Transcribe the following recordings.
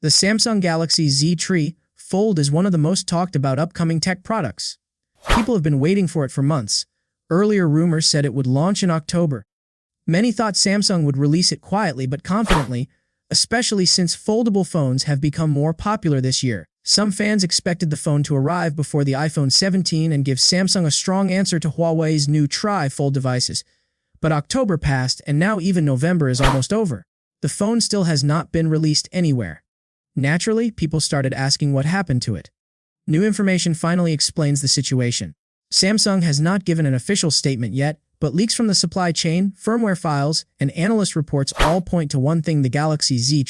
The Samsung Galaxy Z Fold is one of the most talked about upcoming tech products. People have been waiting for it for months. Earlier rumors said it would launch in October. Many thought Samsung would release it quietly but confidently, especially since foldable phones have become more popular this year. Some fans expected the phone to arrive before the iPhone 17 and give Samsung a strong answer to Huawei's new Fold devices. But October passed and now even November is almost over. The phone still has not been released anywhere. Naturally, people started asking what happened to it. New information finally explains the situation. Samsung has not given an official statement yet, but leaks from the supply chain, firmware files, and analyst reports all point to one thing: the Galaxy Z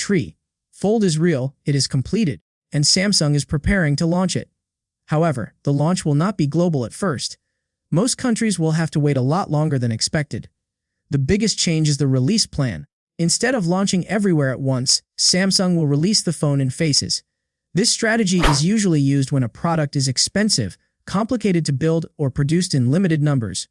Fold is real, it is completed, and Samsung is preparing to launch it. However, the launch will not be global at first. Most countries will have to wait a lot longer than expected. The biggest change is the release plan. Instead of launching everywhere at once, Samsung will release the phone in phases. This strategy is usually used when a product is expensive, complicated to build, or produced in limited numbers.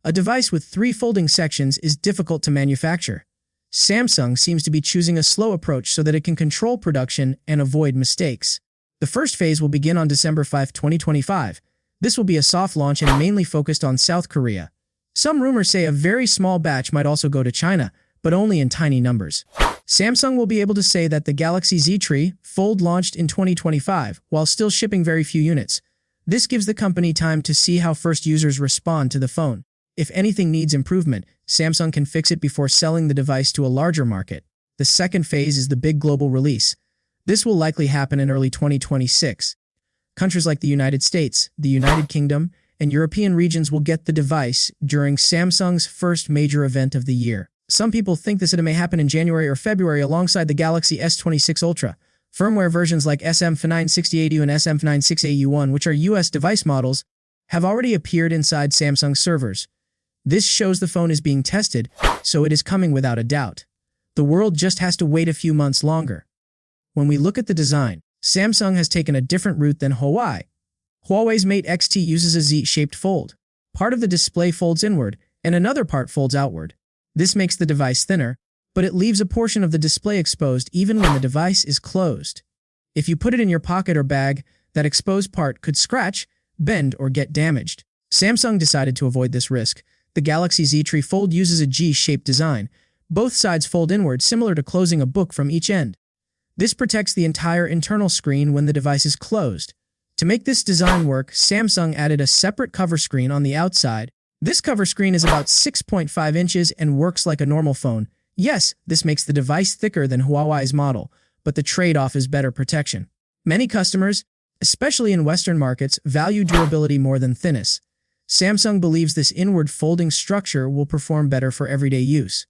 A device with 3 folding sections is difficult to manufacture. Samsung seems to be choosing a slow approach so that it can control production and avoid mistakes. The first phase will begin on December 5, 2025. This will be a soft launch and mainly focused on South Korea. Some rumors say a very small batch might also go to China, but only in tiny numbers. Samsung will be able to say that the Galaxy Z Fold launched in 2025, while still shipping very few units. This gives the company time to see how first users respond to the phone. If anything needs improvement, Samsung can fix it before selling the device to a larger market. The second phase is the big global release. This will likely happen in early 2026. Countries like the United States, the United Kingdom, and European regions will get the device during Samsung's first major event of the year. Some people think this may happen in January or February alongside the Galaxy S26 Ultra. Firmware versions like SM5968U and SM5968U1, which are US device models, have already appeared inside Samsung servers. This shows the phone is being tested, so it is coming without a doubt. The world just has to wait a few months longer. When we look at the design, Samsung has taken a different route than Huawei. Huawei's Mate X-T uses a Z-shaped fold. Part of the display folds inward, and another part folds outward. This makes the device thinner, but it leaves a portion of the display exposed even when the device is closed. If you put it in your pocket or bag, that exposed part could scratch, bend, or get damaged. Samsung decided to avoid this risk. The Galaxy Z Fold uses a G-shaped design. Both sides fold inward, similar to closing a book from each end. This protects the entire internal screen when the device is closed. To make this design work, Samsung added a separate cover screen on the outside. This cover screen is about 6.5 inches and works like a normal phone. Yes, this makes the device thicker than Huawei's model, but the trade-off is better protection. Many customers, especially in Western markets, value durability more than thinness. Samsung believes this inward folding structure will perform better for everyday use.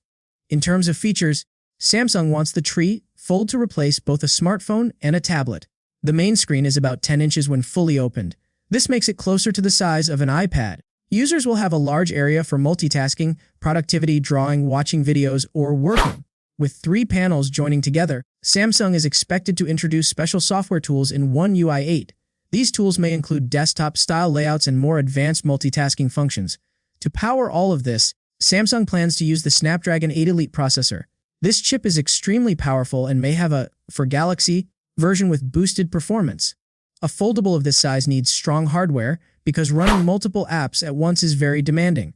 In terms of features, Samsung wants the Fold to replace both a smartphone and a tablet. The main screen is about 10 inches when fully opened. This makes it closer to the size of an iPad. Users will have a large area for multitasking, productivity, drawing, watching videos, or working. With 3 panels joining together, Samsung is expected to introduce special software tools in One UI 8. These tools may include desktop-style layouts and more advanced multitasking functions. To power all of this, Samsung plans to use the Snapdragon 8 Elite processor. This chip is extremely powerful and may have for Galaxy, version with boosted performance. A foldable of this size needs strong hardware because running multiple apps at once is very demanding.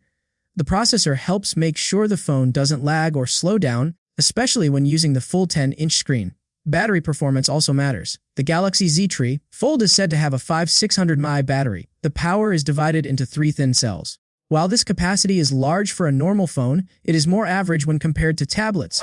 The processor helps make sure the phone doesn't lag or slow down, especially when using the full 10-inch screen. Battery performance also matters. The Galaxy Z Fold is said to have a 5600 mAh battery. The power is divided into 3 thin cells. While this capacity is large for a normal phone, it is more average when compared to tablets.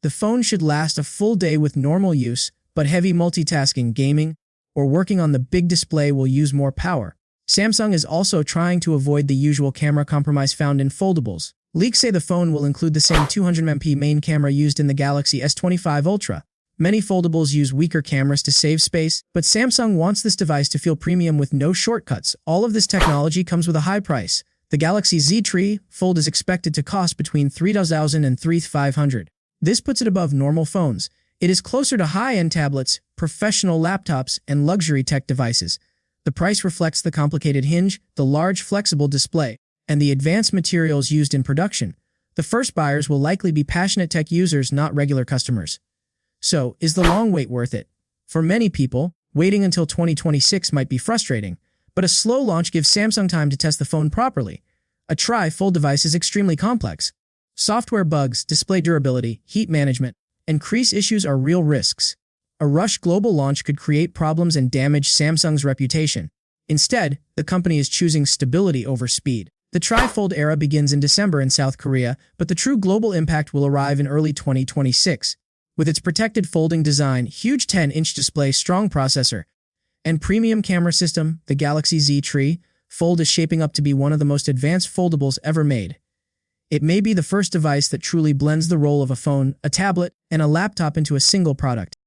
The phone should last a full day with normal use, but heavy multitasking, gaming, or working on the big display will use more power. Samsung is also trying to avoid the usual camera compromise found in foldables. Leaks say the phone will include the same 200MP main camera used in the Galaxy S25 Ultra. Many foldables use weaker cameras to save space, but Samsung wants this device to feel premium with no shortcuts. All of this technology comes with a high price. The Galaxy Z Fold is expected to cost between $3,000 and $3,500. This puts it above normal phones. It is closer to high-end tablets, professional laptops, and luxury tech devices. The price reflects the complicated hinge, the large flexible display, and the advanced materials used in production. The first buyers will likely be passionate tech users, not regular customers. So, is the long wait worth it? For many people, waiting until 2026 might be frustrating, but a slow launch gives Samsung time to test the phone properly. A tri-fold device is extremely complex. Software bugs, display durability, heat management, and crease issues are real risks. A rushed global launch could create problems and damage Samsung's reputation. Instead, the company is choosing stability over speed. The tri-fold era begins in December in South Korea, but the true global impact will arrive in early 2026. With its protected folding design, huge 10-inch display, strong processor, and premium camera system, the Galaxy Z Fold is shaping up to be one of the most advanced foldables ever made. It may be the first device that truly blends the role of a phone, a tablet, and a laptop into a single product.